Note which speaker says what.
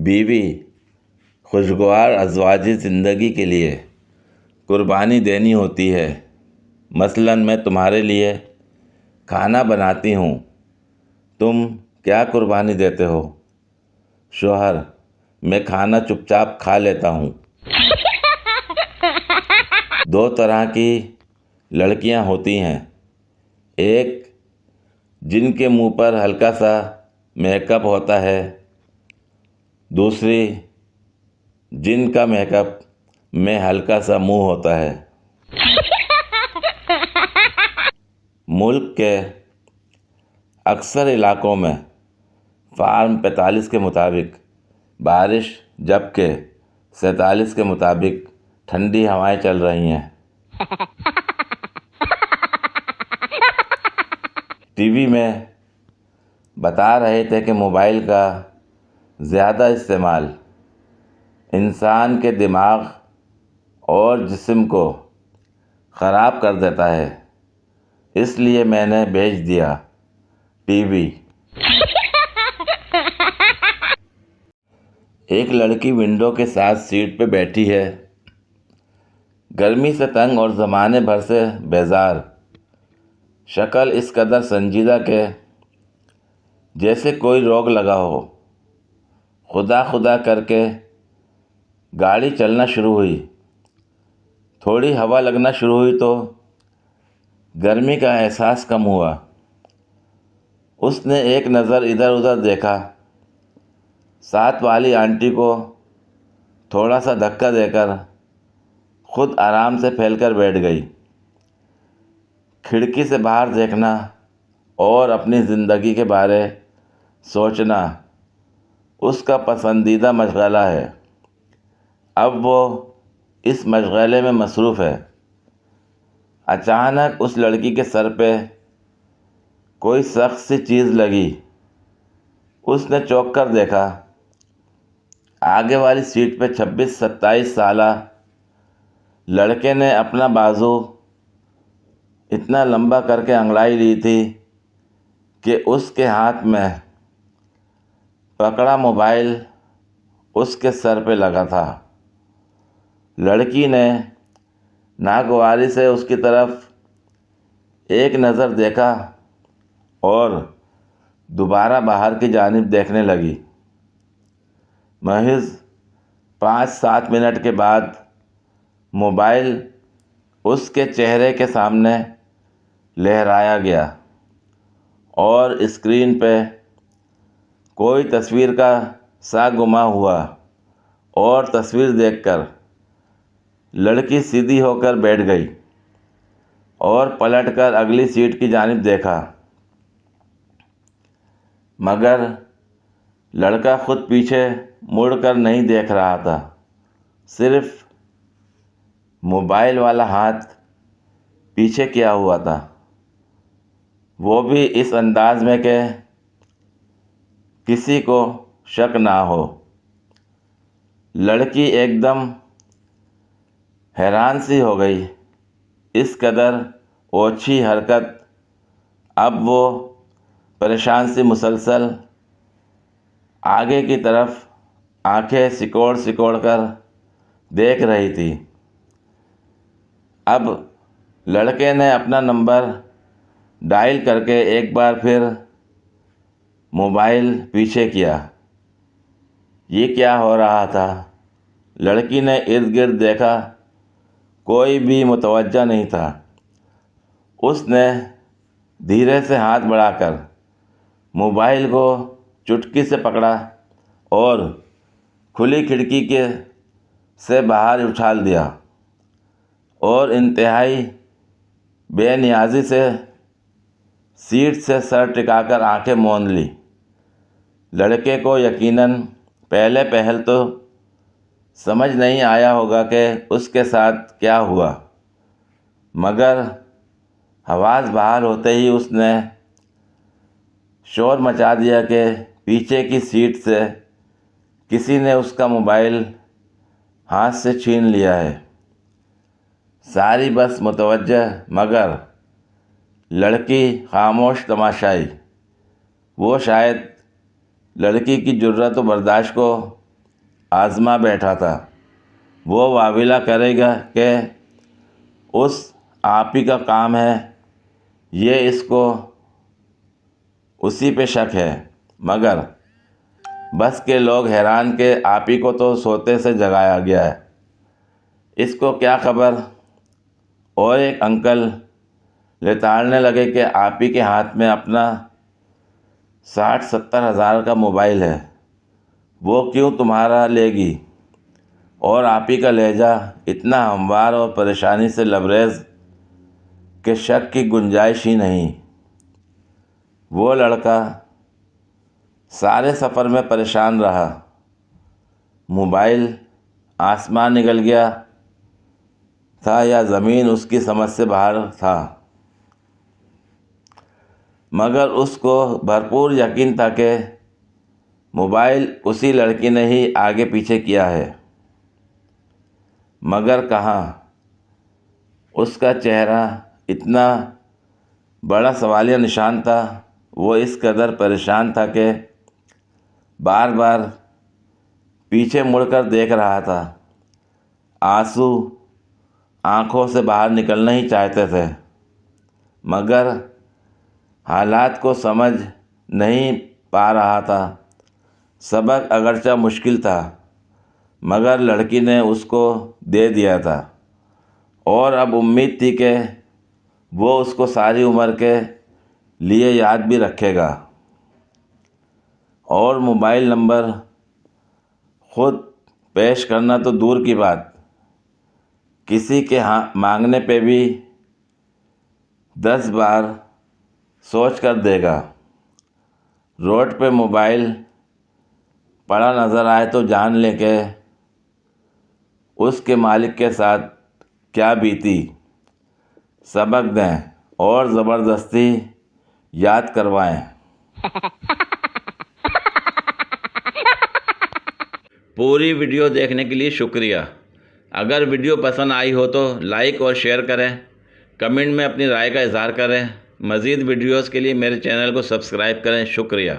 Speaker 1: بیوی خوشگوار ازواجی زندگی کے لیے قربانی دینی ہوتی ہے۔ مثلاً میں تمہارے لیے کھانا بناتی ہوں، تم کیا قربانی دیتے ہو؟ شوہر: میں کھانا چپ چاپ کھا لیتا ہوں۔ دو طرح کی لڑکیاں ہوتی ہیں، ایک جن کے منہ پر ہلکا سا میک اپ ہوتا ہے، دوسری جن کا میک اپ میں ہلکا سا منہ ہوتا ہے۔ ملک کے اکثر علاقوں میں فارم 45 کے مطابق بارش، جبکہ 47 کے مطابق ٹھنڈی ہوائیں چل رہی ہیں۔ ٹی وی میں بتا رہے تھے کہ موبائل کا زیادہ استعمال انسان کے دماغ اور جسم کو خراب کر دیتا ہے، اس لیے میں نے بیچ دیا ٹی وی۔ ایک لڑکی ونڈو کے ساتھ سیٹ پہ بیٹھی ہے، گرمی سے تنگ اور زمانے بھر سے بیزار، شکل اس قدر سنجیدہ کہ جیسے کوئی روگ لگا ہو۔ خدا خدا کر کے گاڑی چلنا شروع ہوئی، تھوڑی ہوا لگنا شروع ہوئی تو گرمی کا احساس کم ہوا۔ اس نے ایک نظر ادھر ادھر دیکھا، ساتھ والی آنٹی کو تھوڑا سا دھکا دے کر خود آرام سے پھیل کر بیٹھ گئی۔ کھڑکی سے باہر دیکھنا اور اپنی زندگی کے بارے سوچنا اس کا پسندیدہ مشغلہ ہے۔ اب وہ اس مشغلے میں مصروف ہے۔ اچانک اس لڑکی کے سر پہ کوئی سخت سی چیز لگی۔ اس نے چونک کر دیکھا، آگے والی سیٹ پہ 26-27 سالہ لڑکے نے اپنا بازو اتنا لمبا کر کے انگڑائی لی تھی کہ اس کے ہاتھ میں پکڑا موبائل اس کے سر پہ لگا تھا۔ لڑکی نے ناگواری سے اس کی طرف ایک نظر دیکھا اور دوبارہ باہر کی جانب دیکھنے لگی۔ محض 5-7 منٹ کے بعد موبائل اس کے چہرے کے سامنے لہرایا گیا اور اسکرین پہ کوئی تصویر کا سا گما ہوا، اور تصویر دیکھ کر لڑکی سیدھی ہو کر بیٹھ گئی اور پلٹ کر اگلی سیٹ کی جانب دیکھا، مگر لڑکا خود پیچھے مڑ کر نہیں دیکھ رہا تھا، صرف موبائل والا ہاتھ پیچھے کیا ہوا تھا، وہ بھی اس انداز میں کہ کسی کو شک نہ ہو۔ لڑکی ایک دم حیران سی ہو گئی، اس قدر اوچھی حرکت۔ اب وہ پریشان سی مسلسل آگے کی طرف آنکھیں سکوڑ سکوڑ کر دیکھ رہی تھی۔ اب لڑکے نے اپنا نمبر ڈائل کر کے ایک بار پھر موبائل پیچھے کیا۔ یہ کیا ہو رہا تھا؟ لڑکی نے ارد گرد دیکھا، کوئی بھی متوجہ نہیں تھا۔ اس نے دھیرے سے ہاتھ بڑھا کر موبائل کو چٹکی سے پکڑا اور کھلی کھڑکی سے باہر اچھال دیا، اور انتہائی بے نیازی سے سیٹ سے سر ٹکا کر آنکھیں موند لی۔ لڑکے کو یقیناً پہلے پہل تو سمجھ نہیں آیا ہوگا کہ اس کے ساتھ کیا ہوا، مگر حواس بحال ہوتے ہی اس نے شور مچا دیا کہ پیچھے کی سیٹ سے کسی نے اس کا موبائل ہاتھ سے چھین لیا ہے۔ ساری بس متوجہ، مگر لڑکی خاموش تماشائی۔ وہ شاید لڑکی کی جرأت و برداشت کو آزما بیٹھا تھا، وہ واویلا کرے گا کہ اس آپ ہی کا کام ہے، یہ اس کو اسی پہ شک ہے، مگر بس کے لوگ حیران کہ آپ ہی کو تو سوتے سے جگایا گیا ہے، اس کو کیا خبر؟ اور ایک انکل لتاڑنے لگے کہ آپ ہی کے ہاتھ میں اپنا 60-70 ہزار کا موبائل ہے، وہ کیوں تمہارا لے گی؟ اور آپ ہی کا لہجہ اتنا ہموار اور پریشانی سے لبریز کہ شک کی گنجائش ہی نہیں۔ وہ لڑکا سارے سفر میں پریشان رہا، موبائل آسمان نگل گیا تھا یا زمین اس کی سمجھ سے باہر تھا، مگر اس کو بھرپور یقین تھا کہ موبائل اسی لڑکی نے ہی آگے پیچھے کیا ہے، مگر کہاں؟ اس کا چہرہ اتنا بڑا سوالیہ نشان تھا، وہ اس قدر پریشان تھا کہ بار بار پیچھے مڑ کر دیکھ رہا تھا، آنسو آنکھوں سے باہر نکلنا ہی چاہتے تھے، مگر حالات کو سمجھ نہیں پا رہا تھا۔ سبق اگرچہ مشکل تھا، مگر لڑکی نے اس کو دے دیا تھا، اور اب امید تھی کہ وہ اس کو ساری عمر کے لیے یاد بھی رکھے گا۔ اور موبائل نمبر خود پیش کرنا تو دور کی بات، کسی کے مانگنے پہ بھی 10 بار سوچ کر دے گا۔ روڈ پہ موبائل پڑا نظر آئے تو جان لے کہ اس کے مالک کے ساتھ کیا بیتی، سبق دیں اور زبردستی یاد کروائیں۔ پوری ویڈیو دیکھنے کے لیے شکریہ۔ اگر ویڈیو پسند آئی ہو تو لائک اور شیئر کریں، کمنٹ میں اپنی رائے کا اظہار کریں۔ مزید ویڈیوز کے لیے میرے چینل کو سبسکرائب کریں۔ شکریہ۔